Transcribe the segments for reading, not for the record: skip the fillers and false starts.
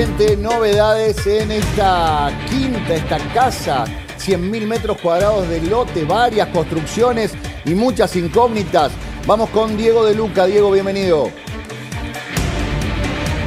Exactamente, novedades en esta casa, 100.000 metros cuadrados de lote, varias construcciones y muchas incógnitas. Vamos con Diego de Luca. Diego, bienvenido.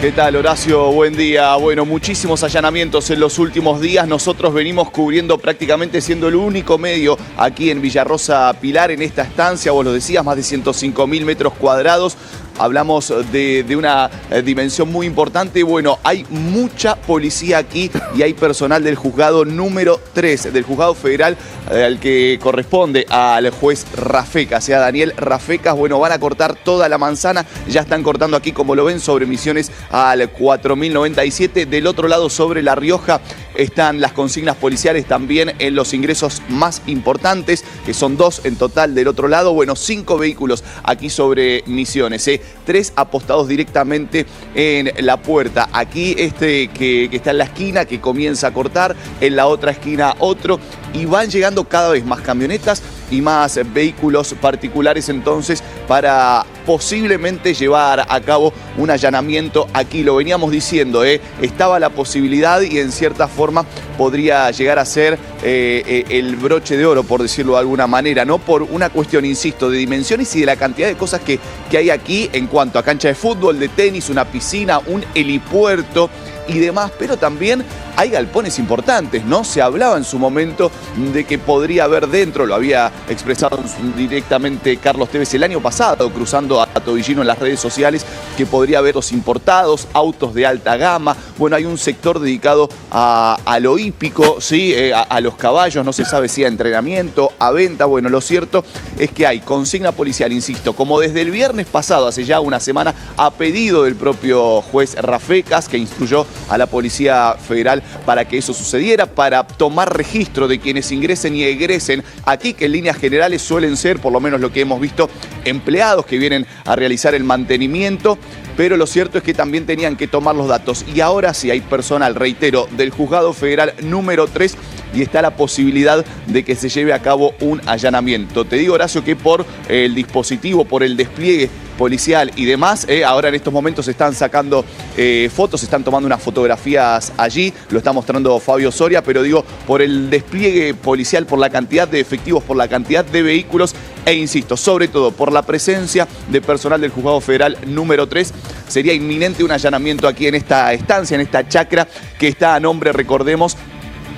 ¿Qué tal, Horacio? Buen día. Bueno, muchísimos allanamientos en los últimos días. Nosotros venimos cubriendo prácticamente siendo el único medio aquí en Villarrosa Pilar, en esta estancia. Vos lo decías, más de 105.000 metros cuadrados. Hablamos de una dimensión muy importante. Bueno, hay mucha policía aquí y hay personal del juzgado número 3, del juzgado federal, al que corresponde al juez Rafecas, sea Daniel Rafecas. Bueno, van a cortar toda la manzana. Ya están cortando aquí, como lo ven, sobre Misiones al 4097. Del otro lado, sobre La Rioja, están las consignas policiales también en los ingresos más importantes, que son 2 en total del otro lado. Bueno, 5 vehículos aquí sobre Misiones, 3 apostados directamente en la puerta. Aquí que está en la esquina, que comienza a cortar, en la otra esquina otro, y van llegando cada vez más camionetas y más vehículos particulares entonces para posiblemente llevar a cabo un allanamiento aquí. Lo veníamos diciendo, estaba la posibilidad y en cierta forma podría llegar a ser el broche de oro, por decirlo de alguna manera, ¿no? Por una cuestión, insisto, de dimensiones y de la cantidad de cosas que hay aquí en cuanto a cancha de fútbol, de tenis, una piscina, un helipuerto y demás, pero también hay galpones importantes, ¿no? Se hablaba en su momento de que podría haber dentro, lo había expresado directamente Carlos Tevez el año pasado, cruzando a Tobillino en las redes sociales, que podría haber autos importados, autos de alta gama. Bueno, hay un sector dedicado a lo hípico, ¿sí? A los caballos, no se sabe si a entrenamiento, a venta. Bueno, lo cierto es que hay consigna policial, insisto, como desde el viernes pasado, hace ya una semana, a pedido del propio juez Rafecas, que instruyó a la Policía Federal para que eso sucediera, para tomar registro de quienes ingresen y egresen aquí, que en líneas generales suelen ser, por lo menos lo que hemos visto, empleados que vienen a realizar el mantenimiento, pero lo cierto es que también tenían que tomar los datos. Y ahora sí hay personal, reitero, del Juzgado Federal número 3 y está la posibilidad de que se lleve a cabo un allanamiento. Te digo, Horacio, que por el dispositivo, por el despliegue policial y demás, ahora en estos momentos se están sacando fotos, se están tomando unas fotografías allí, lo está mostrando Fabio Soria, pero digo, por el despliegue policial, por la cantidad de efectivos, por la cantidad de vehículos e insisto, sobre todo por la presencia de personal del Juzgado Federal número 3, sería inminente un allanamiento aquí en esta estancia, en esta chacra que está a nombre, recordemos,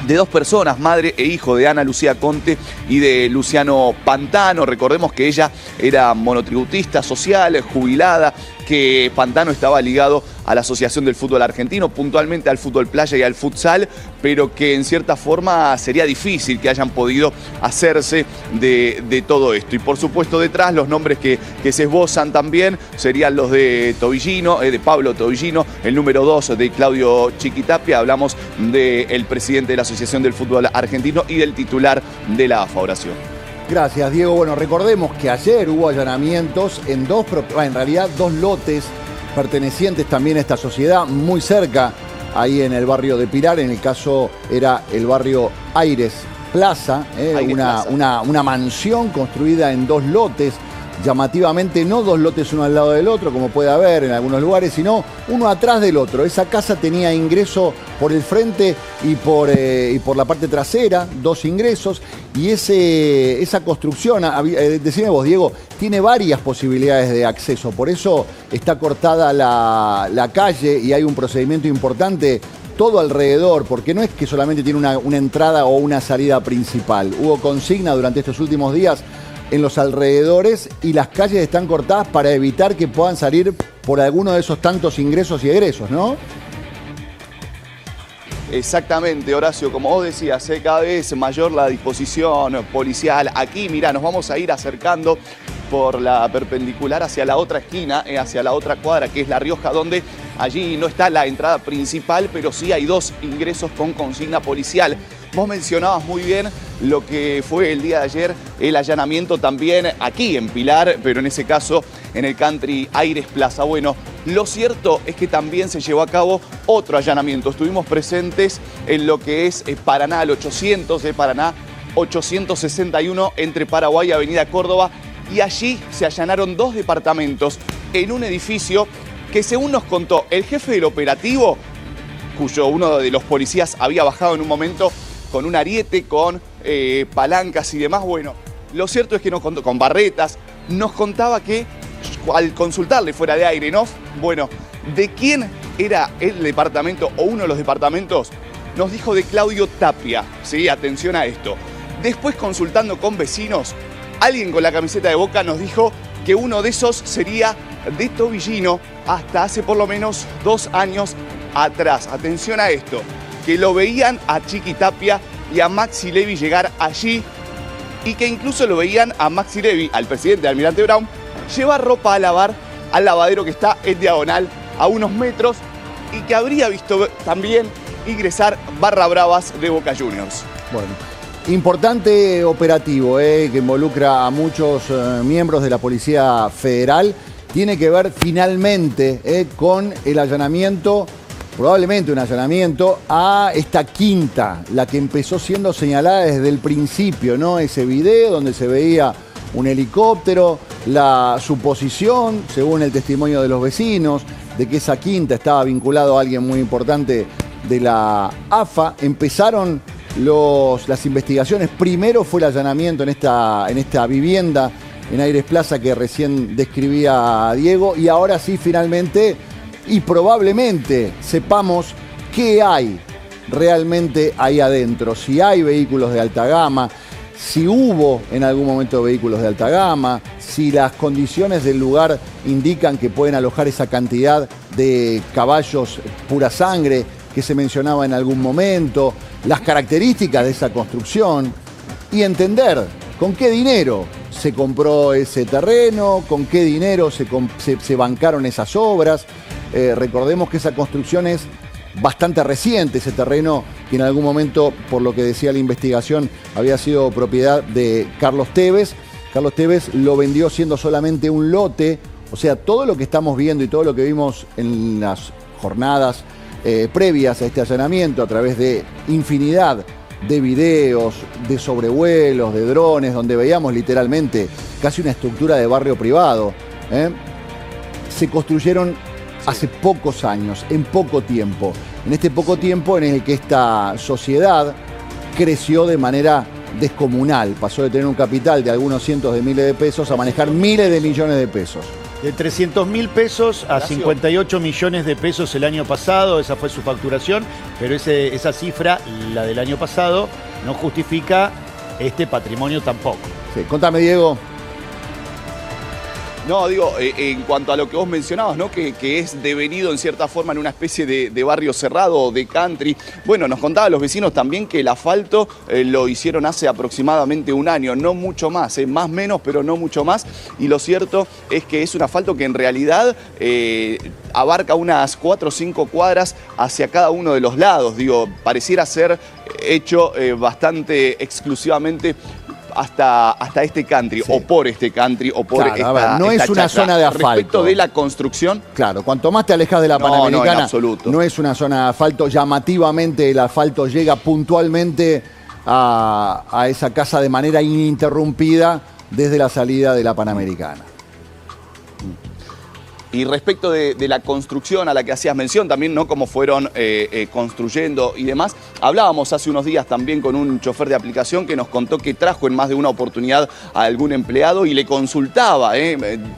de 2 personas, madre e hijo de Ana Lucía Conte y de Luciano Pantano. Recordemos que ella era monotributista social, jubilada, que Pantano estaba ligado a la Asociación del Fútbol Argentino, puntualmente al fútbol playa y al futsal, pero que en cierta forma sería difícil que hayan podido hacerse de todo esto. Y por supuesto detrás los nombres que se esbozan también serían los de Tobillino, de Pablo Tobillino, el número 2 de Claudio Chiquitapia, hablamos del presidente de la Asociación del Fútbol Argentino y del titular de la AFA. Horacio. Gracias, Diego. Bueno, recordemos que ayer hubo allanamientos en en realidad dos lotes pertenecientes también a esta sociedad, muy cerca, ahí en el barrio de Pilar. En el caso era el barrio Aires Plaza, una mansión construida en 2 lotes. Llamativamente, no 2 lotes uno al lado del otro, como puede haber en algunos lugares, sino uno atrás del otro. Esa casa tenía ingreso por el frente y por la parte trasera, 2 ingresos, y esa construcción, decime vos, Diego, tiene varias posibilidades de acceso, por eso está cortada la calle y hay un procedimiento importante todo alrededor, porque no es que solamente tiene una entrada o una salida principal. Hubo consigna durante estos últimos días en los alrededores y las calles están cortadas para evitar que puedan salir por alguno de esos tantos ingresos y egresos, ¿no? Exactamente, Horacio, como vos decías, cada vez mayor la disposición policial. Aquí, mirá, nos vamos a ir acercando por la perpendicular hacia la otra esquina, hacia la otra cuadra, que es La Rioja, donde allí no está la entrada principal, pero sí hay 2 ingresos con consigna policial. Vos mencionabas muy bien lo que fue el día de ayer, el allanamiento también aquí en Pilar, pero en ese caso en el Country Aires Plaza. Bueno, lo cierto es que también se llevó a cabo otro allanamiento. Estuvimos presentes en lo que es Paraná, el 800 de Paraná, 861 entre Paraguay y Avenida Córdoba, y allí se allanaron 2 departamentos en un edificio que, según nos contó el jefe del operativo, cuyo uno de los policías había bajado en un momento con un ariete, con palancas y demás. Bueno, lo cierto es que nos contó, con barretas, nos contaba que al consultarle fuera de aire, ¿no? Bueno, ¿de quién era el departamento o uno de los departamentos? Nos dijo de Claudio Tapia, ¿sí? Atención a esto. Después, consultando con vecinos, alguien con la camiseta de Boca nos dijo que uno de esos sería de Tobillino hasta hace por lo menos 2 años atrás. Atención a esto, que lo veían a Chiqui Tapia y a Maxi Levy llegar allí y que incluso lo veían a Maxi Levy, al presidente de Almirante Brown, llevar ropa a lavar al lavadero que está en diagonal a unos metros y que habría visto también ingresar barra bravas de Boca Juniors. Bueno, importante operativo que involucra a muchos miembros de la Policía Federal. Tiene que ver finalmente con el allanamiento, probablemente un allanamiento a esta quinta, la que empezó siendo señalada desde el principio, ¿no? Ese video donde se veía un helicóptero, la suposición, según el testimonio de los vecinos, de que esa quinta estaba vinculado a alguien muy importante de la AFA. Empezaron las investigaciones. Primero fue el allanamiento en esta vivienda en Aires Plaza que recién describía Diego, y ahora sí, finalmente, y probablemente sepamos qué hay realmente ahí adentro, si hay vehículos de alta gama, si hubo en algún momento vehículos de alta gama, si las condiciones del lugar indican que pueden alojar esa cantidad de caballos pura sangre que se mencionaba en algún momento, las características de esa construcción y entender con qué dinero se compró ese terreno, con qué dinero se bancaron esas obras. Recordemos que esa construcción es bastante reciente, ese terreno que en algún momento, por lo que decía la investigación, había sido propiedad de Carlos Tevez. Carlos Tevez lo vendió siendo solamente un lote, o sea, todo lo que estamos viendo y todo lo que vimos en las jornadas previas a este allanamiento a través de infinidad de videos, de sobrevuelos, de drones, donde veíamos literalmente casi una estructura de barrio privado, se construyeron hace pocos años, en poco tiempo. En este poco tiempo en el que esta sociedad creció de manera descomunal. Pasó de tener un capital de algunos cientos de miles de pesos a manejar miles de millones de pesos. De 300.000 pesos a 58 millones de pesos el año pasado, esa fue su facturación, pero esa cifra, la del año pasado, no justifica este patrimonio tampoco. Sí, contame, Diego. No, digo, en cuanto a lo que vos mencionabas, ¿no? Que es devenido en cierta forma en una especie de barrio cerrado, de country. Bueno, nos contaban los vecinos también que el asfalto lo hicieron hace aproximadamente 1 año, no mucho más, más menos, pero no mucho más. Y lo cierto es que es un asfalto que en realidad abarca unas 4 o 5 cuadras hacia cada uno de los lados. Digo, pareciera ser hecho bastante exclusivamente hasta este country, sí, o por este country, o por no es una zona de asfalto. Respecto de la construcción. Claro, cuanto más te alejas de la Panamericana, en absoluto. No es una zona de asfalto. Llamativamente el asfalto llega puntualmente a esa casa de manera ininterrumpida desde la salida de la Panamericana. Y respecto de la construcción a la que hacías mención, también, ¿no? Cómo fueron construyendo y demás. Hablábamos hace unos días también con un chofer de aplicación que nos contó que trajo en más de una oportunidad a algún empleado y le consultaba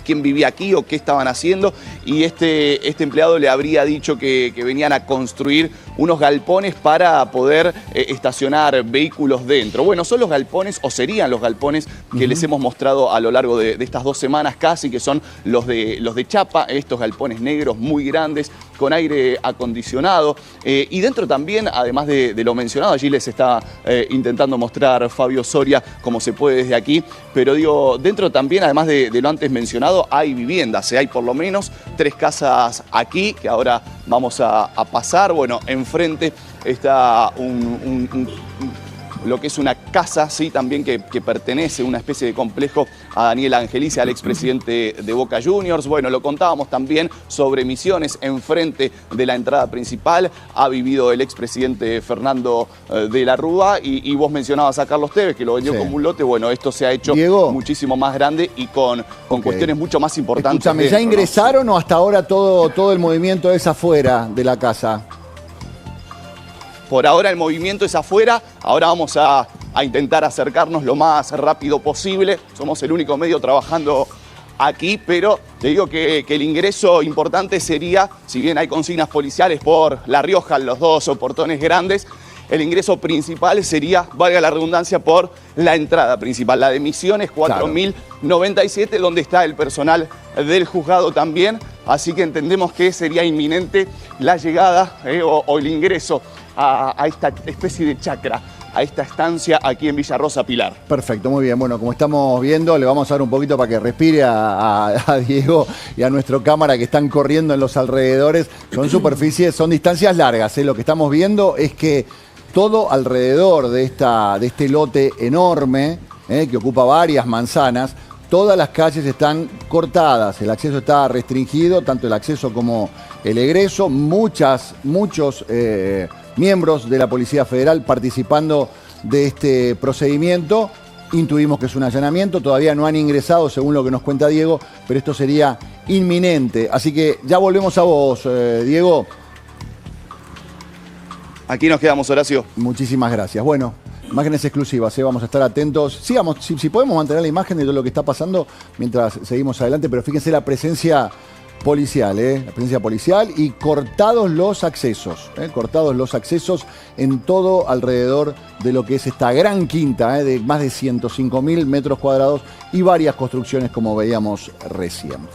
quién vivía aquí o qué estaban haciendo. Y este empleado le habría dicho que venían a construir unos galpones para poder estacionar vehículos dentro. Bueno, son los galpones, o serían los galpones que les hemos mostrado a lo largo de estas 2 semanas casi, que son los de chapa, estos galpones negros muy grandes, con aire acondicionado. Y dentro también, además de lo mencionado, allí les está intentando mostrar Fabio Soria cómo se puede desde aquí, pero digo, dentro también, además de lo antes mencionado, hay viviendas, hay por lo menos 3 casas aquí, que ahora vamos a pasar. Bueno, enfrente está lo que es una casa, sí, también que pertenece, una especie de complejo, a Daniel Angelici, al expresidente de Boca Juniors. Bueno, lo contábamos también sobre Misiones, enfrente de la entrada principal. Ha vivido el expresidente Fernando de la Rúa y vos mencionabas a Carlos Tevez, que lo vendió como un lote. Bueno, esto se ha hecho, Diego, muchísimo más grande y con cuestiones mucho más importantes. Escúchame, ¿ya ingresaron o hasta ahora todo el movimiento es afuera de la casa? Por ahora el movimiento es afuera, ahora vamos a intentar acercarnos lo más rápido posible. Somos el único medio trabajando aquí, pero te digo que el ingreso importante sería, si bien hay consignas policiales por La Rioja, los dos portones grandes, el ingreso principal sería, valga la redundancia, por la entrada principal, la de Misiones 4097, donde está el personal del juzgado también. Así que entendemos que sería inminente la llegada o el ingreso a esta especie de chacra, a esta estancia aquí en Villarrosa Pilar. Perfecto, muy bien. Bueno, como estamos viendo, le vamos a dar un poquito para que respire a Diego y a nuestro cámara que están corriendo en los alrededores. Son superficies, son distancias largas. Lo que estamos viendo es que todo alrededor de este lote enorme, que ocupa varias manzanas, todas las calles están cortadas, el acceso está restringido, tanto el acceso como el egreso. Muchos miembros de la Policía Federal participando de este procedimiento. Intuimos que es un allanamiento, todavía no han ingresado según lo que nos cuenta Diego, pero esto sería inminente. Así que ya volvemos a vos, Diego. Aquí nos quedamos, Horacio. Muchísimas gracias. Bueno, imágenes exclusivas, vamos a estar atentos. Sigamos, si podemos mantener la imagen de todo lo que está pasando mientras seguimos adelante, pero fíjense la presencia policial, la presencia policial y cortados los accesos en todo alrededor de lo que es esta gran quinta, de más de 105.000 metros cuadrados y varias construcciones como veíamos recién.